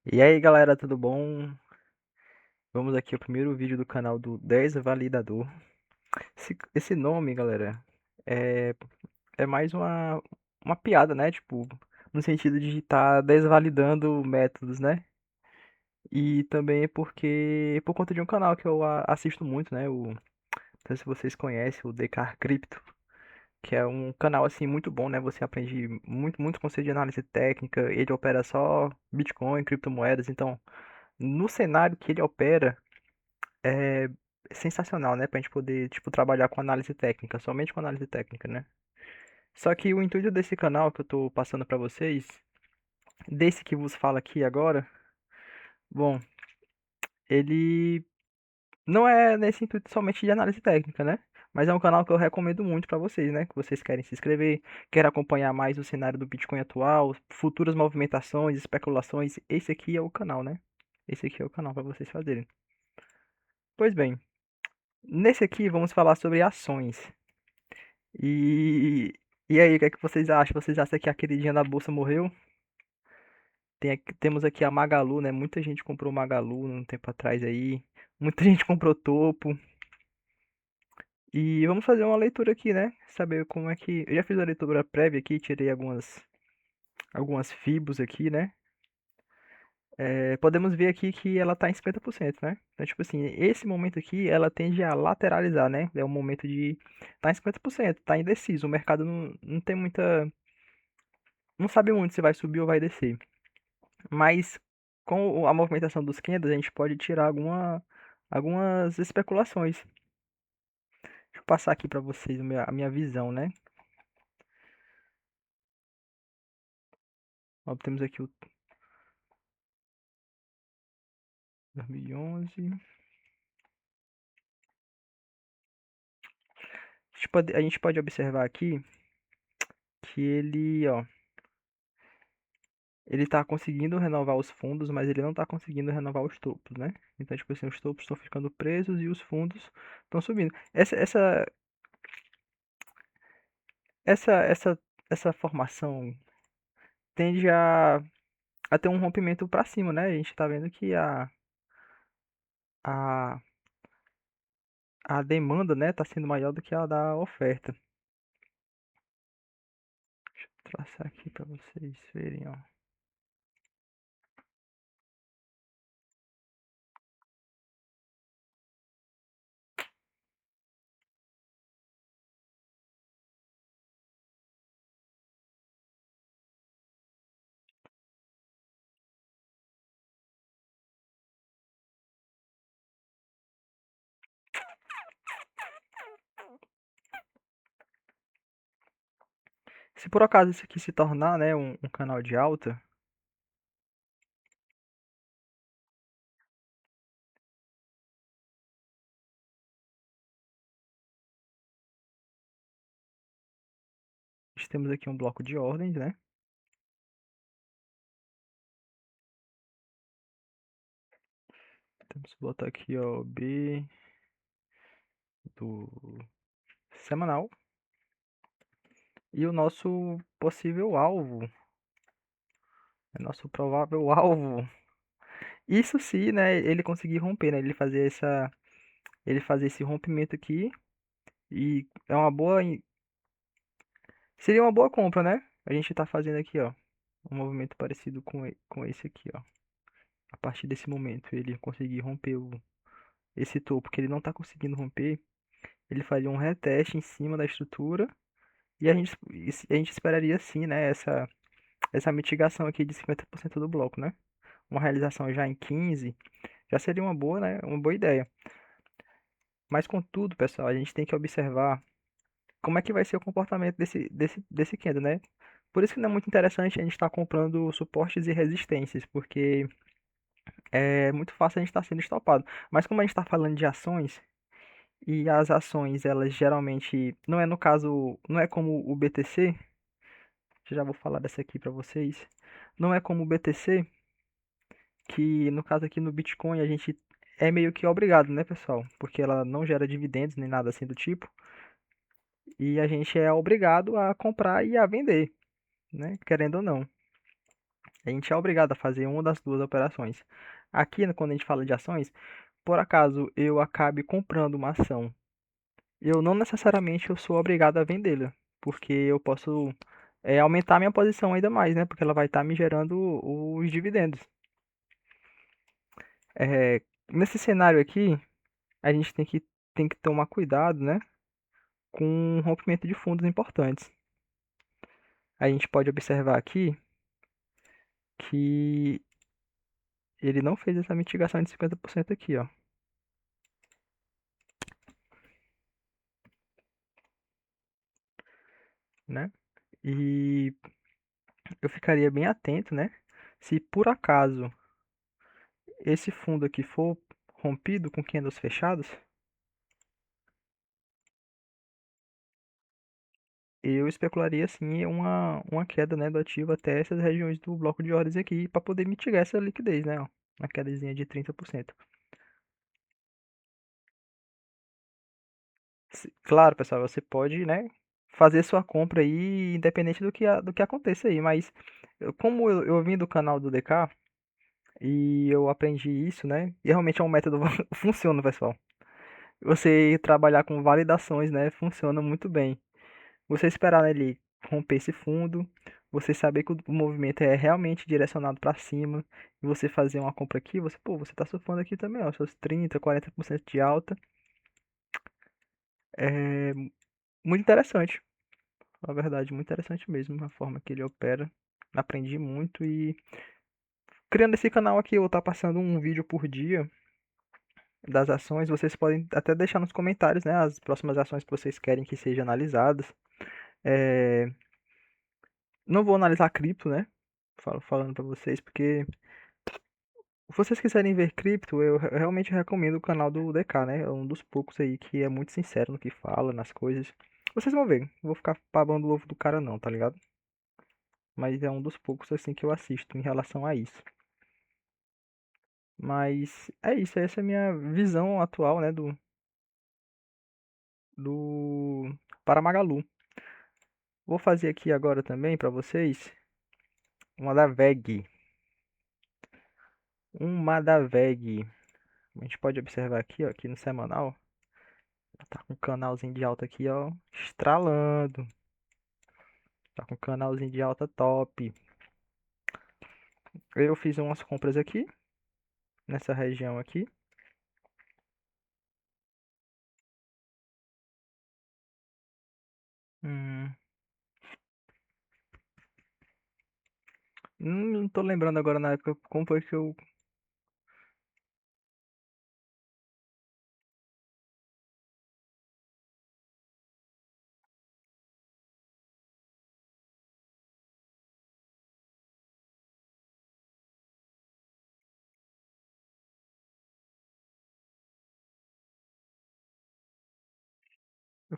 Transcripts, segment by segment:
E aí galera, tudo bom? Vamos aqui ao primeiro vídeo do canal do 10 Validador. Esse nome, galera, é, é mais uma piada, né? Tipo, no sentido de estar desvalidando métodos, né? E também é por conta de um canal que eu assisto muito, né? Não sei se vocês conhecem, o Decar Crypto, que é um canal assim muito bom, né? Você aprende muito conceito de análise técnica. Ele opera só Bitcoin, criptomoedas. Então, no cenário que ele opera, é sensacional, né? Pra gente poder, tipo, trabalhar com análise técnica, somente com análise técnica, né? Só que o intuito desse canal que eu tô passando pra vocês, desse que vos fala aqui agora, bom, ele não é nesse intuito somente de análise técnica, né? Mas é um canal que eu recomendo muito pra vocês, né? Que vocês querem se inscrever, querem acompanhar mais o cenário do Bitcoin atual, futuras movimentações, especulações. Esse aqui é o canal, né? Esse aqui é o canal para vocês fazerem. Pois bem, nesse aqui vamos falar sobre ações. E, e aí, o que é que vocês acham? Vocês acham que a queridinha da bolsa morreu? Temos aqui a Magalu, né? Muita gente comprou Magalu um tempo atrás aí. Muita gente comprou Topo. E vamos fazer uma leitura aqui, né? Saber como é que. Eu já fiz a leitura prévia aqui, tirei algumas fibos aqui, né? Podemos ver aqui que ela tá em 50%, né? Então, tipo assim, esse momento aqui, ela tende a lateralizar, né? É o momento de tá em 50%, tá indeciso. O mercado não tem muita. Não sabe muito se vai subir ou vai descer. Mas com a movimentação dos candles, a gente pode tirar algumas especulações. Deixa eu passar aqui para vocês a minha visão, né? Ó, temos aqui o 2011. A gente pode observar aqui que ele tá conseguindo renovar os fundos, mas ele não tá conseguindo renovar os topos, né? Então, tipo assim, os topos estão ficando presos e os fundos estão subindo. Essa formação tende a ter um rompimento para cima, né? A gente tá vendo que a, a demanda, né, tá sendo maior do que a da oferta. Deixa eu traçar aqui para vocês verem, ó. Se por acaso isso aqui se tornar, né, um canal de alta, nós temos aqui um bloco de ordens, né? Temos que botar aqui, ó, B do semanal. E o nosso possível alvo, nosso provável alvo. Isso se, né, ele conseguir romper, né? Ele fazer esse rompimento aqui e é uma boa, seria uma boa compra, né? A gente tá fazendo aqui, ó, um movimento parecido com esse aqui, ó. A partir desse momento, ele conseguir romper esse topo que ele não tá conseguindo romper, ele faria um reteste em cima da estrutura e a gente esperaria sim, né, essa mitigação aqui de 50% do bloco, né? Uma realização já em 15 já seria uma boa, né, uma boa ideia. Mas contudo, pessoal, a gente tem que observar como é que vai ser o comportamento desse candle, né? Por isso que não é muito interessante a gente estar comprando suportes e resistências, porque é muito fácil a gente estar sendo estopado. Mas como a gente está falando de ações, e as ações, elas geralmente, não é no caso, não é como o BTC, já vou falar dessa aqui para vocês, não é como o BTC, que no caso aqui no Bitcoin a gente é meio que obrigado, né, pessoal? Porque ela não gera dividendos nem nada assim do tipo, e a gente é obrigado a comprar e a vender, né, querendo ou não. A gente é obrigado a fazer uma das duas operações. Aqui, quando a gente fala de ações, por acaso eu acabe comprando uma ação, eu não necessariamente eu sou obrigado a vendê-la, porque eu posso aumentar minha posição ainda mais, né? Porque ela vai estar me gerando os dividendos. Nesse cenário aqui, a gente tem que tomar cuidado, né? Com o rompimento de fundos importantes. A gente pode observar aqui que ele não fez essa mitigação de 50% aqui, ó, né? E eu ficaria bem atento, né? Se por acaso esse fundo aqui for rompido com candles fechados, eu especularia sim uma queda, né, do ativo até essas regiões do bloco de ordens aqui para poder mitigar essa liquidez, né? Ó, uma quedazinha de 30%. Claro, pessoal, você pode, né, fazer sua compra aí independente do que aconteça aí, mas como eu vim do canal do DK e eu aprendi isso, né? E realmente é um método funciona, pessoal. Você trabalhar com validações, né, funciona muito bem. Você esperar ele romper esse fundo, você saber que o movimento é realmente direcionado para cima, e você fazer uma compra aqui, você tá surfando aqui também, ó, seus 30, 40% de alta. É muito interessante, na verdade, muito interessante mesmo a forma que ele opera. Aprendi muito e criando esse canal aqui, eu vou estar passando um vídeo por dia das ações. Vocês podem até deixar nos comentários, né, as próximas ações que vocês querem que sejam analisadas. É, não vou analisar cripto, né? Falando para vocês, porque se vocês quiserem ver cripto, eu realmente recomendo o canal do DK, né? É um dos poucos aí que é muito sincero no que fala, nas coisas. Vocês vão ver, não vou ficar babando o ovo do cara não, tá ligado? Mas é um dos poucos assim que eu assisto em relação a isso. Mas é isso, essa é a minha visão atual, né, do Paramagalu. Vou fazer aqui agora também para vocês uma da VEG. Uma da VEG. A gente pode observar aqui, ó, aqui no semanal, tá com um canalzinho de alta aqui, ó, estralando. Tá com um canalzinho de alta top. Eu fiz umas compras aqui, nessa região aqui. Hum, não tô lembrando agora na época como foi que eu.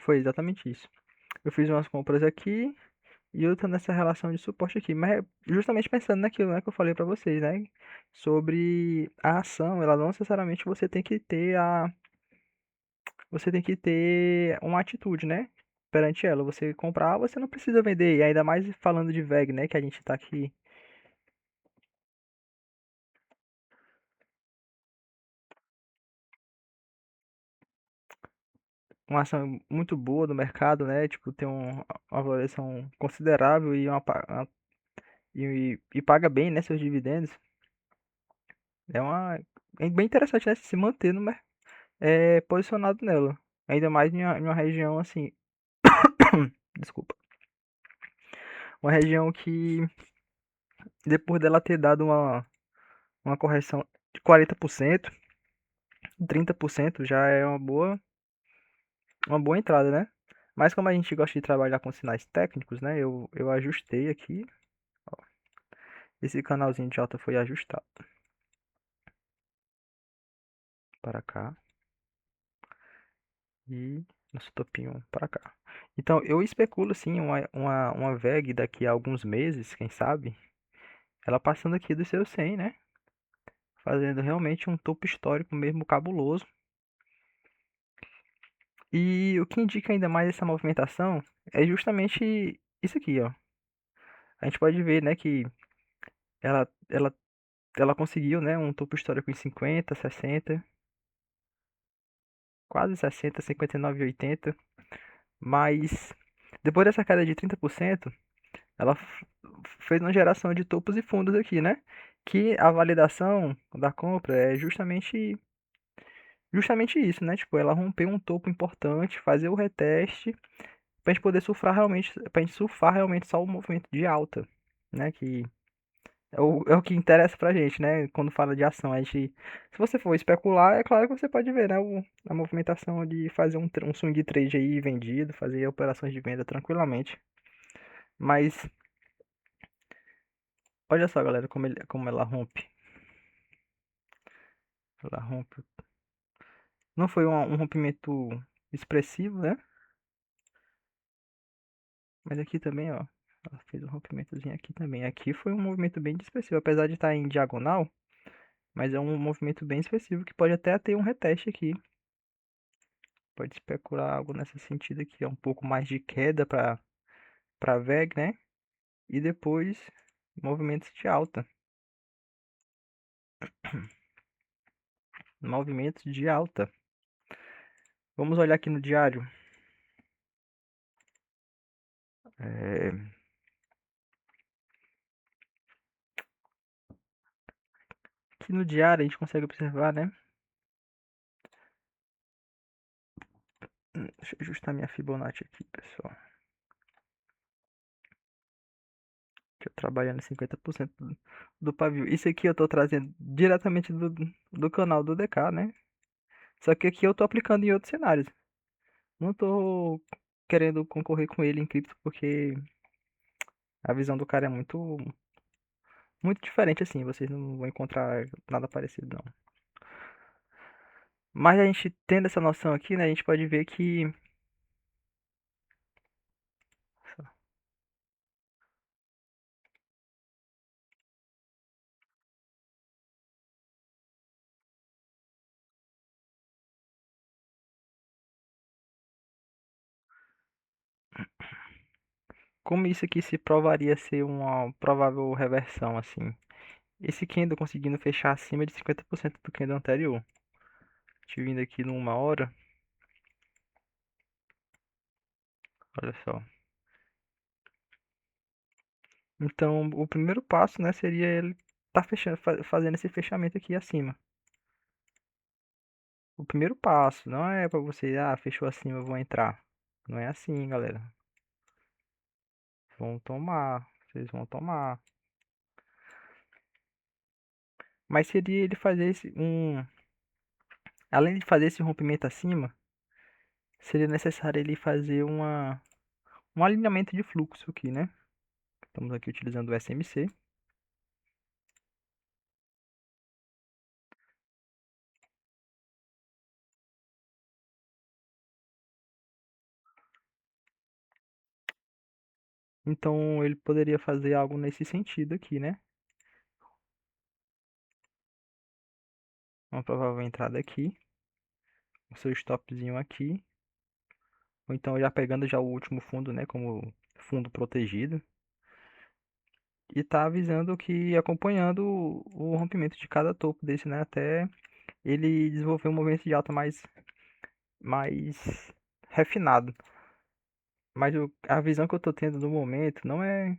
Foi exatamente isso. Eu fiz umas compras aqui e outra nessa relação de suporte aqui. Mas é justamente pensando naquilo, né, que eu falei pra vocês, né? Sobre a ação, ela não necessariamente você tem que ter uma atitude, né? Perante ela. Você comprar, você não precisa vender. E ainda mais falando de VEG, né? Que a gente tá aqui. Uma ação muito boa do mercado, né? Tipo, tem uma valorização considerável e paga bem, né? Seus dividendos. É bem interessante, né? Se manter posicionado nela. Ainda mais em uma região assim. Desculpa. Uma região que, depois dela ter dado uma correção de 40%, 30% já é uma boa entrada, né? Mas como a gente gosta de trabalhar com sinais técnicos, né? Eu ajustei aqui. Ó, esse canalzinho de alta foi ajustado para cá e nosso topinho para cá. Então eu especulo sim uma VEG daqui a alguns meses, quem sabe, ela passando aqui dos seus 100, né? Fazendo realmente um topo histórico mesmo cabuloso. E o que indica ainda mais essa movimentação é justamente isso aqui, ó. A gente pode ver, né, que ela, ela conseguiu, né, um topo histórico em 50, 60, quase 60, 59 e 80, mas depois dessa queda de 30%, ela fez uma geração de topos e fundos aqui, né? Que a validação da compra é justamente isso, né? Tipo, ela romper um topo importante, fazer o reteste pra gente poder surfar realmente, pra gente surfar realmente só o movimento de alta, né? Que é o que interessa pra gente, né? Quando fala de ação, a gente, se você for especular, é claro que você pode ver, né? A movimentação de fazer um swing trade aí vendido, fazer operações de venda tranquilamente. Mas olha só, galera, como ela rompe. Ela rompe. Não foi um rompimento expressivo, né? Mas aqui também, ó. Ela fez um rompimentozinho aqui também. Aqui foi um movimento bem expressivo, apesar de estar em diagonal, mas é um movimento bem expressivo que pode até ter um reteste aqui. Pode especular algo nesse sentido aqui, é um pouco mais de queda para VEG, né? E depois movimentos de alta. Movimentos de alta. Vamos olhar aqui no diário. É, aqui no diário a gente consegue observar, né? Deixa eu ajustar minha Fibonacci aqui, pessoal. Que eu trabalhando 50% do pavio. Isso aqui eu tô trazendo diretamente do canal do DK, né? Só que aqui eu tô aplicando em outros cenários. Não tô querendo concorrer com ele em cripto porque a visão do cara é muito diferente assim. Vocês não vão encontrar nada parecido não. Mas a gente tendo essa noção aqui, né? A gente pode ver que como isso aqui se provaria ser uma provável reversão assim. Esse candle conseguindo fechar acima de 50% do candle anterior. Te vindo aqui numa hora, olha só. Então, o primeiro passo, né, seria ele tá fechando, fazendo esse fechamento aqui acima. O primeiro passo, não é para você, fechou acima, eu vou entrar. Não é assim, galera. Vão tomar, vocês vão tomar. Mas seria ele fazer além de fazer esse rompimento acima, seria necessário ele fazer um alinhamento de fluxo aqui, né? Estamos aqui utilizando o SMC. Então ele poderia fazer algo nesse sentido aqui, né? Uma provável entrada aqui, o seu stopzinho aqui, ou então já pegando já o último fundo, né, como fundo protegido, e tá avisando que acompanhando o rompimento de cada topo desse, né, até ele desenvolver um movimento de alta mais refinado. Mas a visão que eu tô tendo no momento não é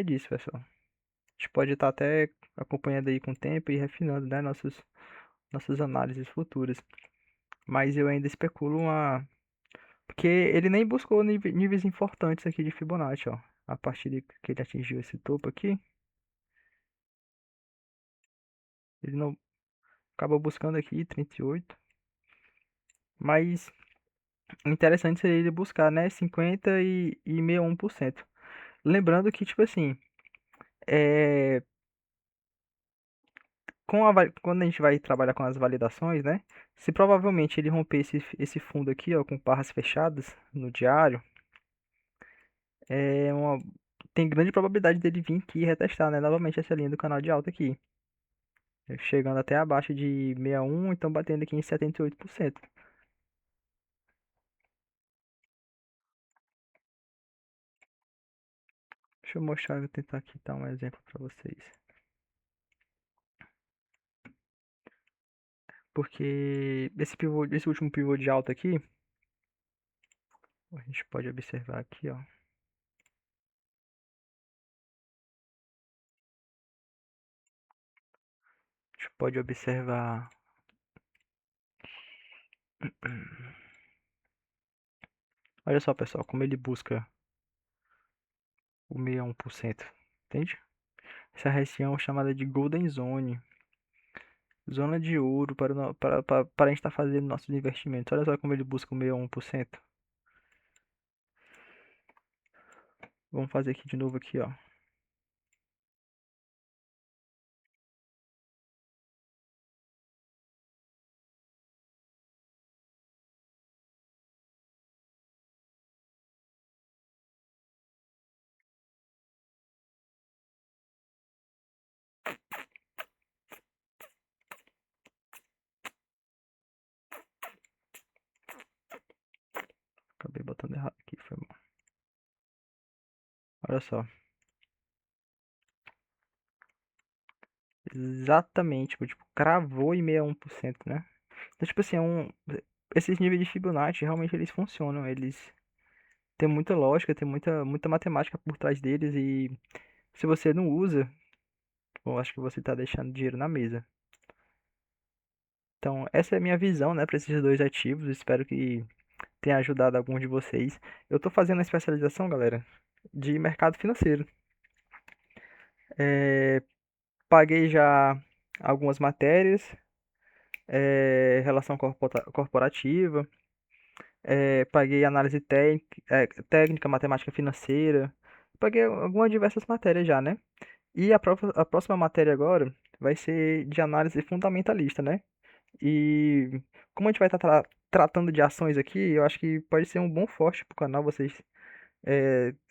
disso, pessoal. A gente pode estar até acompanhando aí com o tempo e refinando, né, nossas análises futuras. Mas eu ainda especulo uma. Porque ele nem buscou níveis importantes aqui de Fibonacci, ó. A partir de que ele atingiu esse topo aqui, ele não acabou buscando aqui 38. Mas o interessante seria ele buscar, né, 50 e 61%. Lembrando que, tipo assim, é, quando a gente vai trabalhar com as validações, né, se provavelmente ele romper esse fundo aqui, ó, com barras fechadas no diário, é uma, tem grande probabilidade dele vir aqui e retestar, né, novamente essa linha do canal de alta aqui. Chegando até abaixo de 61, então batendo aqui em 78%. Deixa eu mostrar, vou tentar aqui dar um exemplo para vocês. Porque esse último pivô de alta aqui, a gente pode observar aqui, ó. A gente pode observar. Olha só, pessoal, como ele busca o 61%, entende? Essa região é chamada de Golden Zone, zona de ouro para a gente estar fazendo nossos investimentos. Olha só como ele busca o 61%. Vamos fazer aqui de novo aqui, ó. Acabei botando errado aqui, foi mal. Olha só. Exatamente, tipo, cravou em 61%, né? Então, tipo assim, esses níveis de Fibonacci realmente eles funcionam, eles têm muita lógica, tem muita matemática por trás deles e se você não usa, eu acho que você está deixando dinheiro na mesa. Então, essa é a minha visão, né, para esses dois ativos. Espero que tenha ajudado algum de vocês. Eu estou fazendo a especialização, galera, de mercado financeiro. Paguei já algumas matérias, relação corporativa, paguei análise técnica, matemática financeira, paguei algumas diversas matérias já, né? E a próxima matéria agora vai ser de análise fundamentalista, né? E como a gente vai estar tratando de ações aqui, eu acho que pode ser um bom forte para o canal vocês.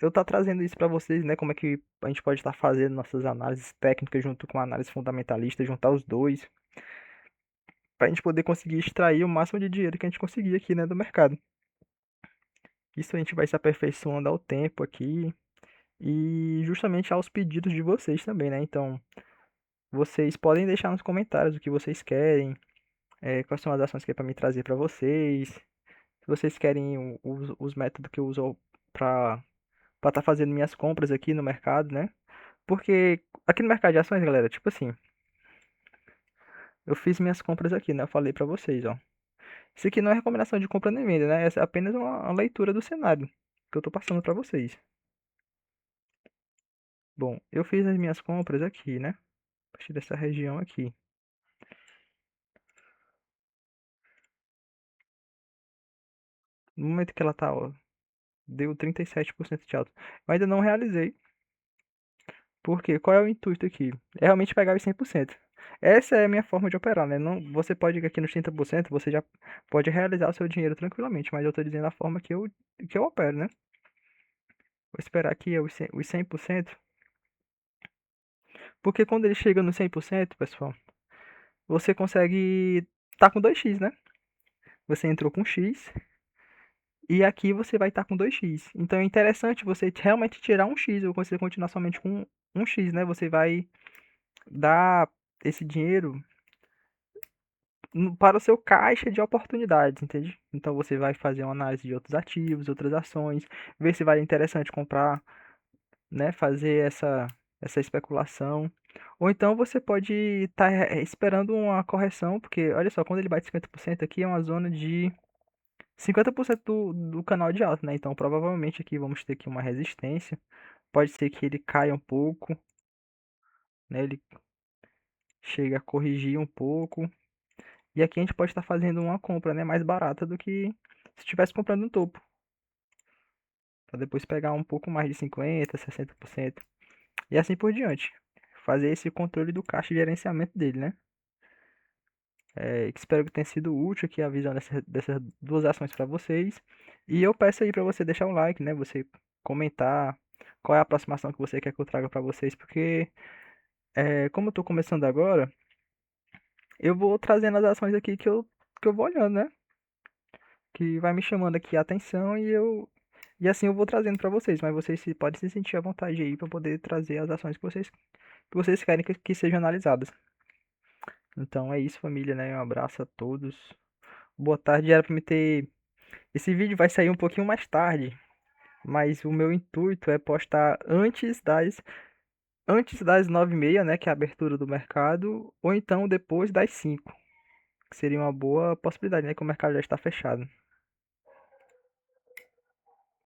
Eu estar trazendo isso para vocês, né? Como é que a gente pode estar fazendo nossas análises técnicas junto com a análise fundamentalista, juntar os dois, para a gente poder conseguir extrair o máximo de dinheiro que a gente conseguir aqui, né, do mercado. Isso a gente vai se aperfeiçoando ao tempo aqui e justamente aos pedidos de vocês também, né? Então, vocês podem deixar nos comentários o que vocês querem, quais são as ações que é para me trazer para vocês. Se vocês querem os métodos que eu uso para estar fazendo minhas compras aqui no mercado, né? Porque aqui no mercado de ações, galera, tipo assim, eu fiz minhas compras aqui, né? Eu falei para vocês, ó. Isso aqui não é recomendação de compra nem venda, né? Essa é apenas uma leitura do cenário que eu tô passando para vocês. Bom, eu fiz as minhas compras aqui, né? A partir dessa região aqui. No momento que ela tá, ó, deu 37% de alta. Eu ainda não realizei. Porque qual é o intuito aqui? É realmente pegar os 100%. Essa é a minha forma de operar, né? Não, você pode ir aqui nos 30%, você já pode realizar o seu dinheiro tranquilamente, mas eu tô dizendo a forma que eu opero, né? Vou esperar aqui os 100%, porque quando ele chega no 100%, pessoal, você consegue tá com 2x, né? Você entrou com x e aqui você vai estar com 2x. Então é interessante você realmente tirar um x ou você continuar somente com um x, né? Você vai dar esse dinheiro para o seu caixa de oportunidades, entende? Então você vai fazer uma análise de outros ativos, outras ações, ver se vale interessante comprar, né? Fazer essa especulação. Ou então você pode estar esperando uma correção, porque olha só, quando ele bate 50% aqui é uma zona de 50% do canal de alta, né? Então provavelmente aqui vamos ter aqui uma resistência. Pode ser que ele caia um pouco, né? Ele chega a corrigir um pouco. E aqui a gente pode estar fazendo uma compra, né, mais barata do que se estivesse comprando no topo. Para depois pegar um pouco mais de 50, 60%. E assim por diante. Fazer esse controle do caixa e gerenciamento dele, né? Espero que tenha sido útil aqui a visão dessas duas ações para vocês. E eu peço aí para você deixar um like, né? Você comentar qual é a aproximação que você quer que eu traga para vocês. Porque, como eu estou começando agora, eu vou trazendo as ações aqui que eu vou olhando, né? Que vai me chamando aqui a atenção e assim eu vou trazendo para vocês, mas vocês podem se sentir à vontade aí para poder trazer as ações que vocês querem que sejam analisadas. Então é isso, família, né? Um abraço a todos. Boa tarde, era pra me ter. Esse vídeo vai sair um pouquinho mais tarde, mas o meu intuito é postar antes das 9h30, né, que é a abertura do mercado, ou então depois das 5, que seria uma boa possibilidade, né, que o mercado já está fechado.